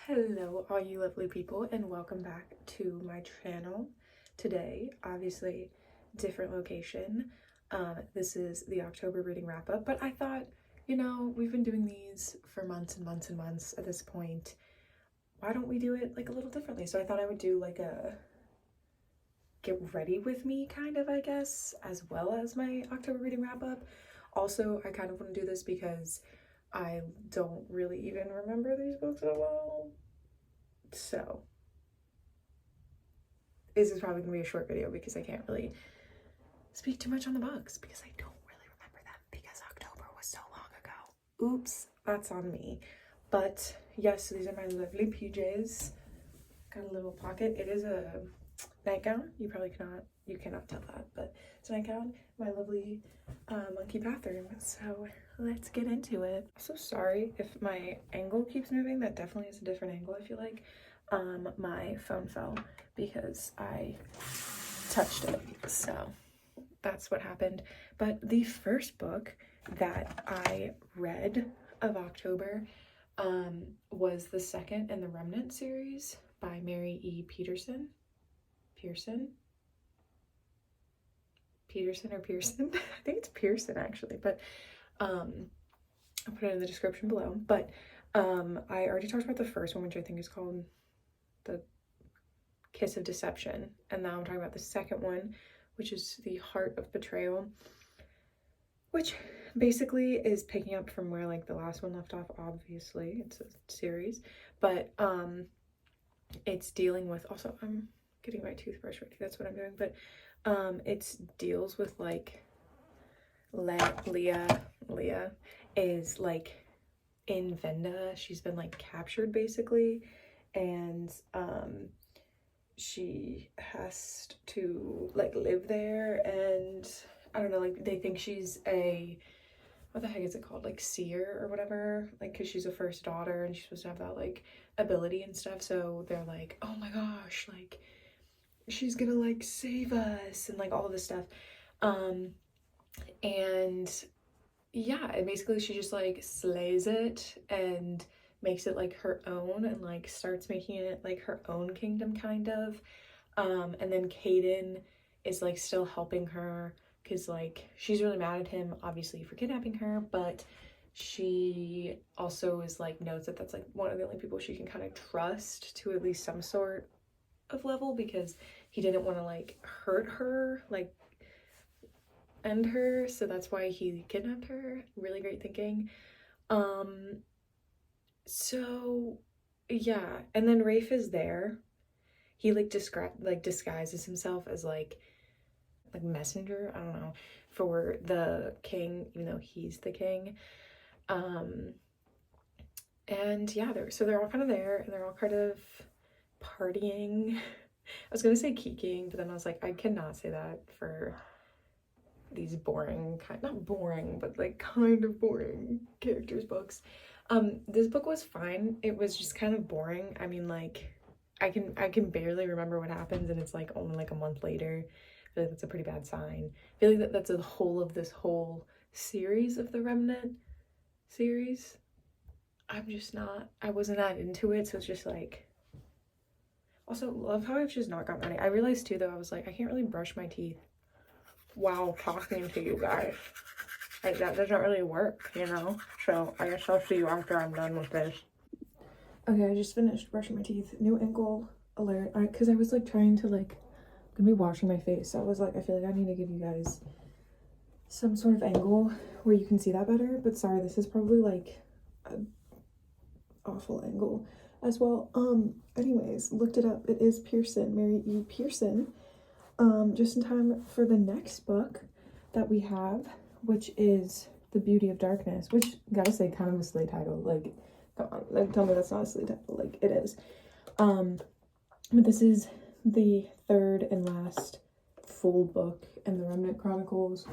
Hello all you lovely people and welcome back to my channel. Today, obviously different location. This is the October reading wrap up, but I thought, we've been doing these for months and months and months at this point. Why don't we do it like a little differently? So I thought I would do like a get ready with me kind of, I guess, as well as my October reading wrap up. Also, I kind of want to do this because I don't really even remember these books that well. So this is probably gonna be a short video because I can't really speak too much on the books because I don't really remember them because October was so long ago. Oops, that's on me. But yes, these are my lovely PJs. Got a little pocket. It is a nightgown. You cannot tell that, but it's a nightgown. My lovely monkey bathroom. So let's get into it. So sorry if my angle keeps moving. That definitely is a different angle, I feel like. My phone fell because I touched it, so that's what happened. But the first book that I read of October was the second in the Remnant series by Mary E. Pearson. Pearson or Pearson? I think it's Pearson actually, but I'll put it in the description below. But I already talked about the first one, which I think is called The Kiss of Deception, and now I'm talking about the second one, which is The Heart of Betrayal, which basically is picking up from where like the last one left off. Obviously it's a series, but it's dealing with, also I'm getting my toothbrush ready, that's what I'm doing, but it deals with like Leah is like in Venda. She's been like captured basically, and she has to like live there, and I don't know, like they think she's a, what the heck is it called, like seer or whatever, like because she's a first daughter and she's supposed to have that like ability and stuff, so they're like, oh my gosh, like she's gonna like save us and like all of this stuff. And yeah, and basically she just like slays it and makes it like her own and like starts making it like her own kingdom kind of. And then Hayden is like still helping her because like she's really mad at him obviously for kidnapping her, but she also is like knows that that's like one of the only people she can kind of trust to at least some sort of level, because he didn't want to like hurt her, like end her, so that's why he kidnapped her. Really great thinking. So yeah, and then Rafe is there. He like disguises himself as like messenger, I don't know, for the king, even though he's the king. And yeah, they're all kind of there, and they're all kind of partying. I was gonna say kikiing, but then I was like, I cannot say that for these boring, not boring, but like kind of boring characters books. This book was fine. It was just kind of boring. I mean, like I can barely remember what happens, and it's like only like a month later. I feel like that's a pretty bad sign. I feel like that's the whole of this whole series of the Remnant series. I wasn't that into it, so it's just like, also love how I've just not gotten ready. I realized too though, I was like, I can't really brush my teeth while talking to you guys. Like that doesn't really work, so I guess I'll see you after I'm done with this. Okay, I just finished brushing my teeth. New ankle alert. Because I was like trying to like, I'm gonna be washing my face, so I was like, I feel like I need to give you guys some sort of angle where you can see that better. But sorry, this is probably like an awful angle as well. Anyways, looked it up. It is Pearson, Mary E. Pearson. Just in time for the next book that we have, which is The Beauty of Darkness, which, gotta say, kind of a silly title. Like, come on, like, tell me that's not a silly title. Like, it is. But this is the third and last full book in the Remnant Chronicles.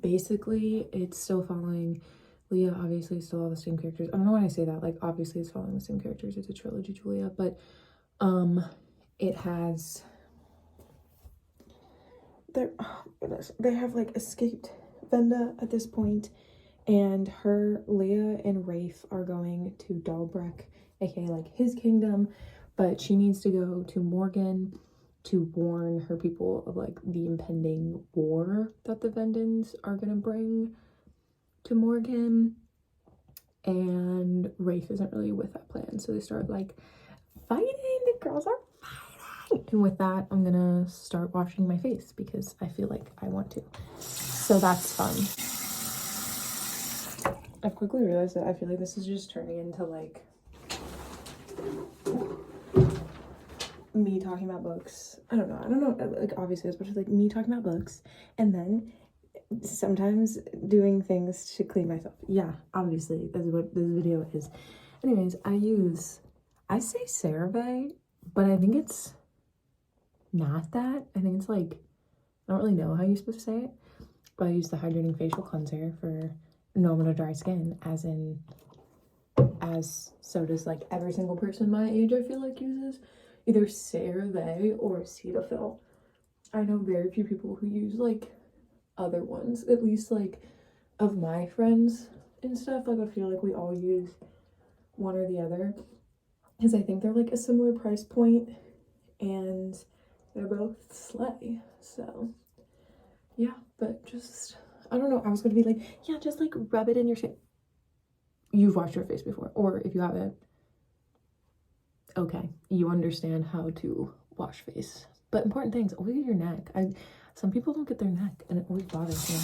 Basically, it's still following Leah, obviously, still all the same characters. I don't know why I say that, like, obviously it's following the same characters. It's a trilogy, Julia, but, it has... they have like escaped Venda at this point, and Leah and Rafe are going to Dalbreck aka like his kingdom, but she needs to go to Morgan to warn her people of like the impending war that the Vendans are gonna bring to Morgan. And Rafe isn't really with that plan, so they start like fighting. The girls are fighting. And with that, I'm gonna start washing my face because I feel like I want to. So that's fun. I've quickly realized that I feel like this is just turning into like me talking about books. I don't know, like obviously it's like me talking about books and then sometimes doing things to clean myself. Yeah, obviously that's what this video is. Anyways, I say CeraVe, but I think it's not that. I think it's like, I don't really know how you're supposed to say it, but I use the hydrating facial cleanser for normal to dry skin, as so does like every single person my age, I feel like, uses either CeraVe or Cetaphil. I know very few people who use like other ones, at least like of my friends and stuff. Like I feel like we all use one or the other because I think they're like a similar price point and they're both slay. So yeah, but just, I don't know, I was gonna be like, yeah, just like rub it in your face. You've washed your face before, or if you haven't, okay, you understand how to wash face. But important things, always get your neck. Some people don't get their neck and it always bothers me.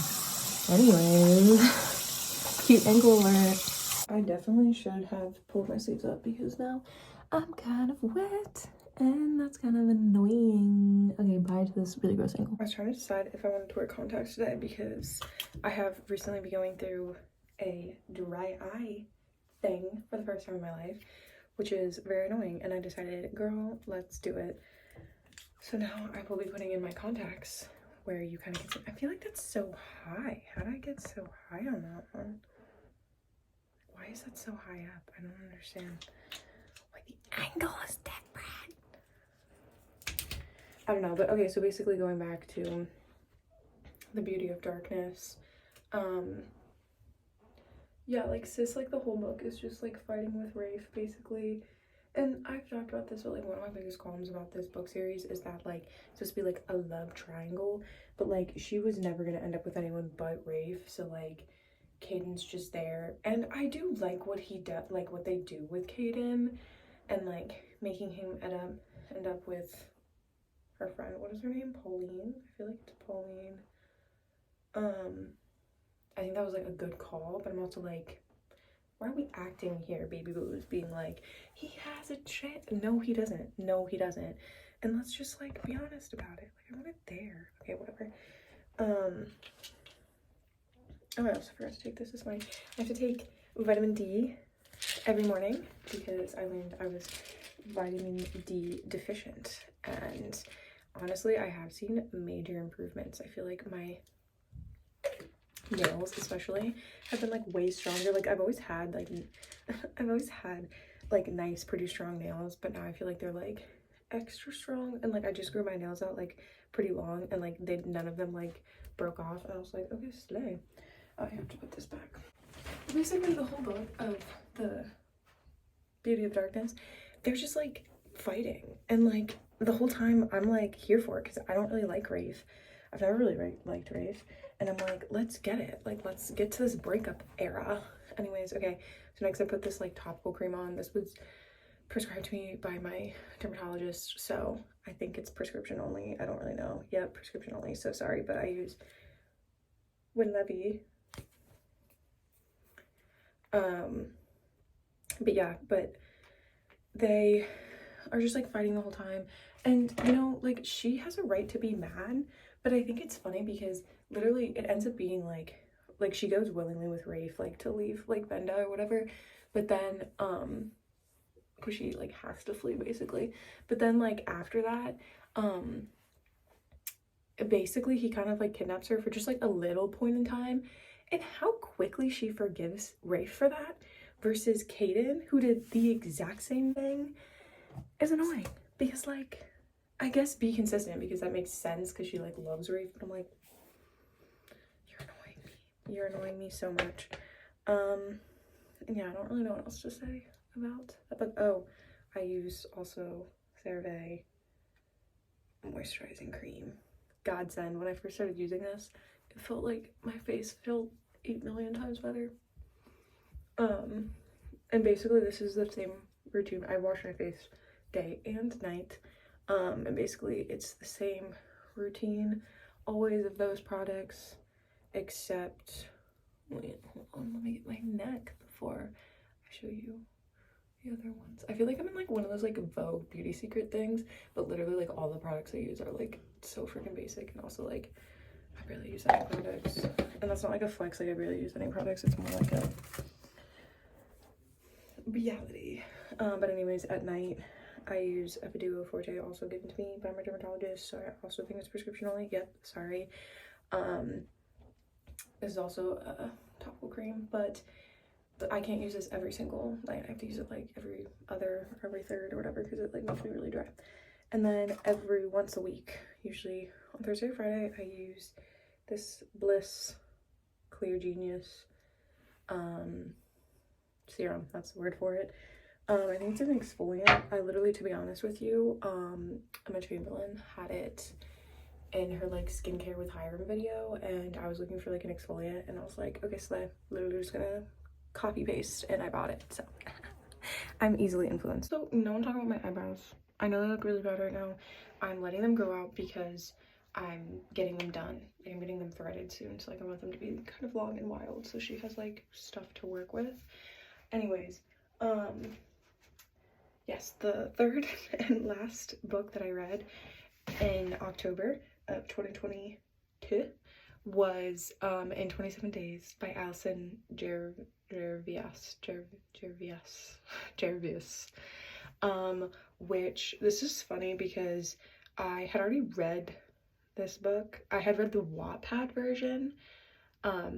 Anyways, cute ankle alert. I definitely should have pulled my sleeves up because now I'm kind of wet and that's kind of annoying. Okay, bye to this really gross ankle. I was trying to decide if I wanted to wear contacts today because I have recently been going through a dry eye thing for the first time in my life, which is very annoying, and I decided, girl, let's do it. So now I will be putting in my contacts where you kind of get some, I feel like that's so high. How did I get so high on that one? Why is that so high up? I don't understand. Why the angle is different. I don't know, but okay, so basically going back to the beauty of darkness, yeah, like sis, like the whole book is just like fighting with Rafe basically. And I've talked about this, but like one of my biggest qualms about this book series is that like it's supposed to be like a love triangle, but like she was never gonna end up with anyone but Rafe. So like Caden's just there, and I do like what he does, like what they do with Caden, and like making him end up with her friend. What is her name? Pauline. I feel like it's Pauline. I think that was like a good call, but I'm also like, why are we acting here, baby boos, being like, he has a chance? No, he doesn't. No, he doesn't. And let's just like be honest about it. Like I want it there. Okay, whatever. Oh, I also forgot to take this morning. I have to take vitamin D every morning because I learned I was vitamin D deficient, and honestly I have seen major improvements. I feel like my nails especially have been like way stronger. Like I've always had like nice, pretty strong nails, but now I feel like they're like extra strong. And like I just grew my nails out like pretty long, and like none of them like broke off, and I was like, okay, slay. I have to put this back. Basically the whole book of the Beauty of Darkness, they're just like fighting, and like the whole time I'm like here for it because I don't really like Rafe. I've never really liked Rafe, and I'm like, let's get it, like let's get to this breakup era. Anyways, okay, so next I put this like topical cream on. This was prescribed to me by my dermatologist, so I think it's prescription only. I don't really know. Yeah, prescription only, so sorry, but I use winlevi. But yeah, but they are just like fighting the whole time, and you know, like she has a right to be mad, but I think it's funny because literally it ends up being like she goes willingly with Rafe like to leave like Venda or whatever, but then because she like has to flee basically, but then like after that basically he kind of like kidnaps her for just like a little point in time, and how quickly she forgives Rafe for that versus Caden, who did the exact same thing, is annoying. Because like, I guess be consistent because that makes sense because she like loves Rafe, but I'm like, you're annoying me so much. Yeah, I don't really know what else to say. about that book? Oh, I use also CeraVe moisturizing cream. Godsend. When I first started using this, it felt like my face felt 8 million times better. And basically this is the same routine. I wash my face day and night. And basically it's the same routine always of those products, except, wait, hold on, let me get my neck before I show you the other ones. I feel like I'm in like one of those like Vogue beauty secret things, but literally like all the products I use are like so freaking basic, and also like I barely use any products. And that's not like a flex, like I barely use any products, it's more like a reality. But anyways, at night I use epiduo forte, also given to me by my dermatologist, so I also think it's prescription only. Yep, sorry. This is also a topical cream, but I can't use this every single night. I have to use it like every other or every third or whatever, because it like makes me really dry. And then every once a week, usually on Thursday or Friday, I use this Bliss Clear Genius serum. That's the word for it. I think it's an exfoliant. I literally, to be honest with you, Emma Chamberlain had it in her like skincare with Hiram video, and I was looking for like an exfoliant, and I was like, okay, so I'm literally just gonna copy paste, and I bought it. So I'm easily influenced. So no one talking about my eyebrows. I know they look really bad right now. I'm letting them grow out because I'm getting them done. I'm getting them threaded soon, so like I want them to be kind of long and wild, so she has like stuff to work with. Anyways, yes, the third and last book that I read in October of 2022 was In 27 Days by Alison Gervias, which, this is funny because I had already read this book. I had read the Wattpad version, I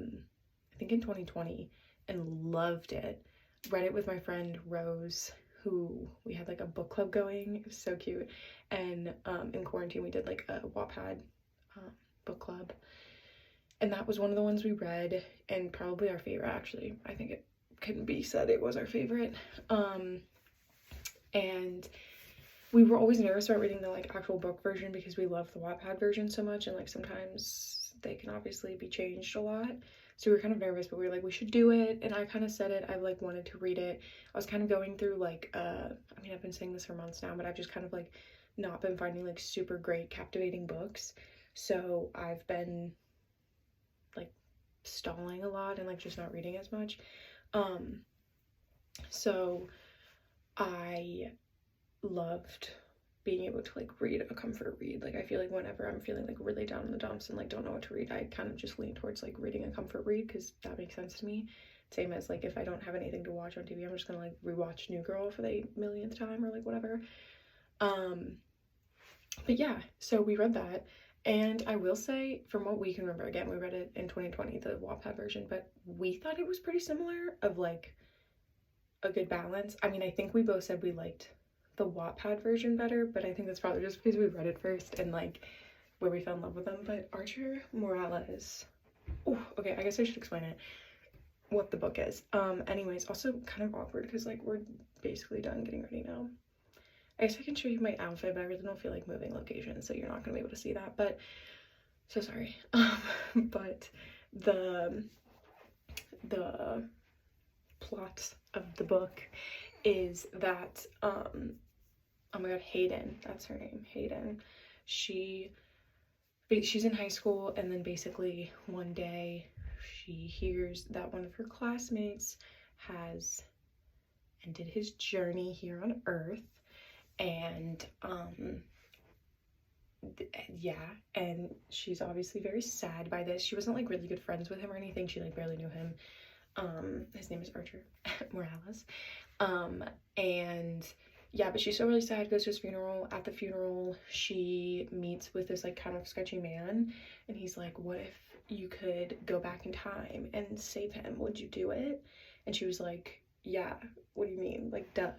think in 2020, and loved it. Read it with my friend Rose, who we had like a book club going. It was so cute. And in quarantine we did like a Wattpad book club, and that was one of the ones we read, and probably our favorite, actually. I think it can be said it was our favorite. And we were always nervous about reading the like actual book version because we love the Wattpad version so much, and like sometimes they can obviously be changed a lot. So we were kind of nervous, but we were like, we should do it. And I kind of said it, I like wanted to read it. I was kind of going through like I mean, I've been saying this for months now, but I've just kind of like not been finding like super great captivating books. So I've been like stalling a lot and like just not reading as much. So I loved being able to like read a comfort read. Like I feel like whenever I'm feeling like really down in the dumps and like don't know what to read, I kind of just lean towards like reading a comfort read, because that makes sense to me. Same as like if I don't have anything to watch on TV, I'm just gonna like rewatch New Girl for the 8 millionth time or like whatever. But yeah, so we read that, and I will say, from what we can remember, again, we read it in 2020, the Wattpad version, but we thought it was pretty similar, of like a good balance. I mean, I think we both said we liked the Wattpad version better, but I think that's probably just because we read it first and like where we fell in love with them. But Archer Morales, oh, okay, I guess I should explain it, what the book is. Anyways, also kind of awkward because like we're basically done getting ready now. I guess I can show you my outfit, but I really don't feel like moving locations, so you're not gonna be able to see that, but so sorry. But the plot of the book is that oh my god, Hayden, that's her name, Hayden, she's in high school, and then basically one day she hears that one of her classmates has ended his journey here on Earth, and yeah, and she's obviously very sad by this. She wasn't like really good friends with him or anything, she like barely knew him. His name is Archer Morales. And yeah, but she's still really sad, goes to his funeral. At the funeral, she meets with this like kind of sketchy man, and he's like, what if you could go back in time and save him? Would you do it? And she was like, yeah, what do you mean? Like, duh.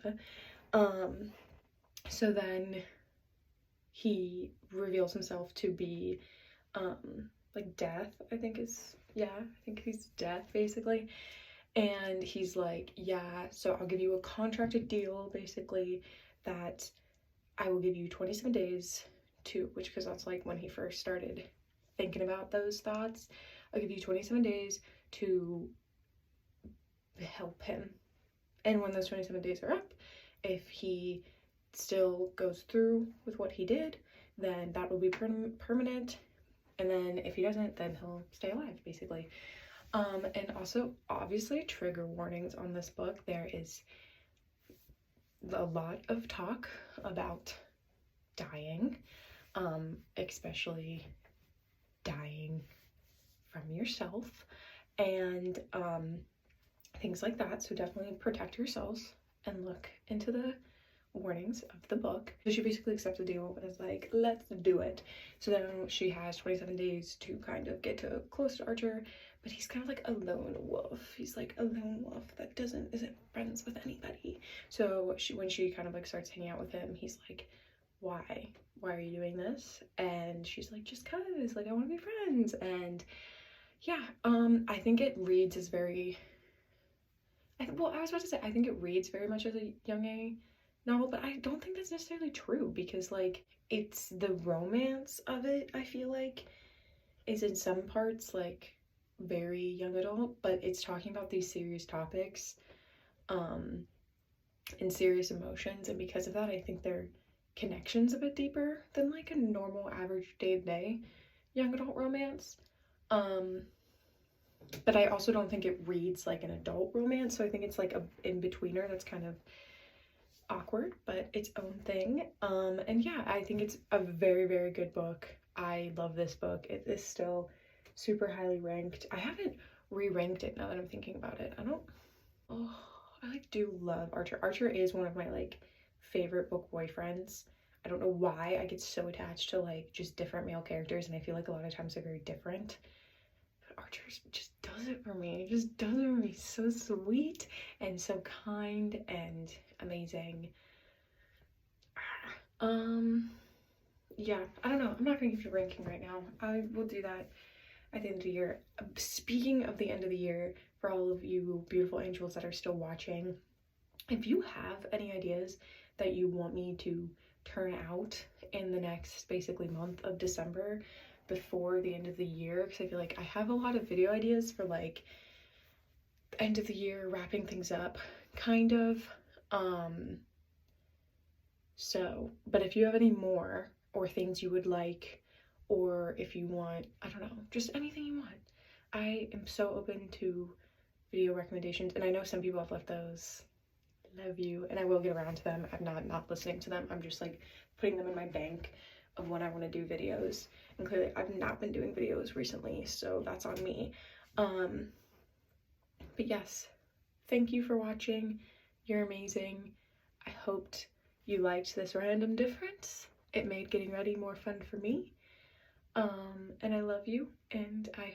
So then he reveals himself to be like Death, I think is, yeah, I think he's Death basically. And he's like, yeah, so I'll give you a contracted deal, basically, that I will give you 27 days to, which, because that's like when he first started thinking about those thoughts. I'll give you 27 days to help him. And when those 27 days are up, if he still goes through with what he did, then that will be permanent. And then if he doesn't, then he'll stay alive, basically. And also, obviously, trigger warnings on this book. There is a lot of talk about dying, especially dying from yourself, and things like that. So definitely protect yourselves and look into the warnings of the book. So she basically accepts the deal and is like, let's do it. So then she has 27 days to kind of get close to Archer, but he's kind of like a lone wolf. He's like a lone wolf that isn't friends with anybody. So when she kind of like starts hanging out with him, he's like, why are you doing this? And she's like, just cause, like, I want to be friends. And yeah, I think it reads as very, well, I was about to say, I think it reads very much as a young A novel, but I don't think that's necessarily true, because like it's the romance of it, I feel like, is in some parts like very young adult, but it's talking about these serious topics and serious emotions, and because of that I think their connection's a bit deeper than like a normal average day-to-day young adult romance. But I also don't think it reads like an adult romance, so I think it's like a in-betweener that's kind of awkward, but its own thing. And yeah, I think it's a very, very good book. I love this book. It is still super highly ranked. I haven't re-ranked it now that I'm thinking about it. I like do love Archer. Archer is one of my like favorite book boyfriends. I don't know why I get so attached to like just different male characters, and I feel like a lot of times they're very different. Archer just does it for me. He just does it for me. So sweet and so kind and amazing. Yeah, I don't know. I'm not gonna give you a ranking right now. I will do that at the end of the year. Speaking of the end of the year, for all of you beautiful angels that are still watching, if you have any ideas that you want me to turn out in the next basically month of December, before the end of the year, because I feel like I have a lot of video ideas for like end of the year, wrapping things up kind of. So, but if you have any more, or things you would like, or if you want, I don't know, just anything you want, I am so open to video recommendations. And I know some people have left those. Love you. And I will get around to them. I'm not listening to them. I'm just like putting them in my bank of when I want to do videos. And clearly I've not been doing videos recently, so that's on me. But yes, thank you for watching. You're amazing. I hoped you liked this random difference. It made getting ready more fun for me. And I love you, and I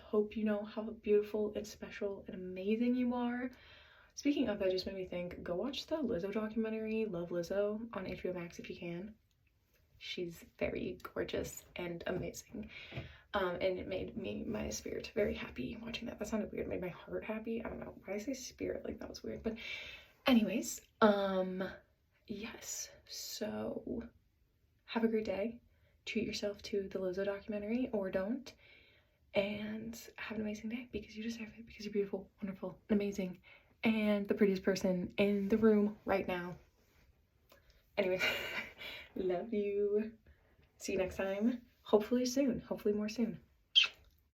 hope you know how beautiful and special and amazing you are. Speaking of, that just made me think, go watch the Lizzo documentary, Love Lizzo, on HBO Max if you can. She's very gorgeous and amazing. And it made my spirit very happy watching that. That sounded weird. It made my heart happy. I don't know why I say spirit, like that was weird. But anyways, yes. So have a great day. Treat yourself to the Lizzo documentary, or don't. And have an amazing day, because you deserve it, because you're beautiful, wonderful, and amazing, and the prettiest person in the room right now. Anyway, love you. See you next time. Hopefully soon. Hopefully more soon.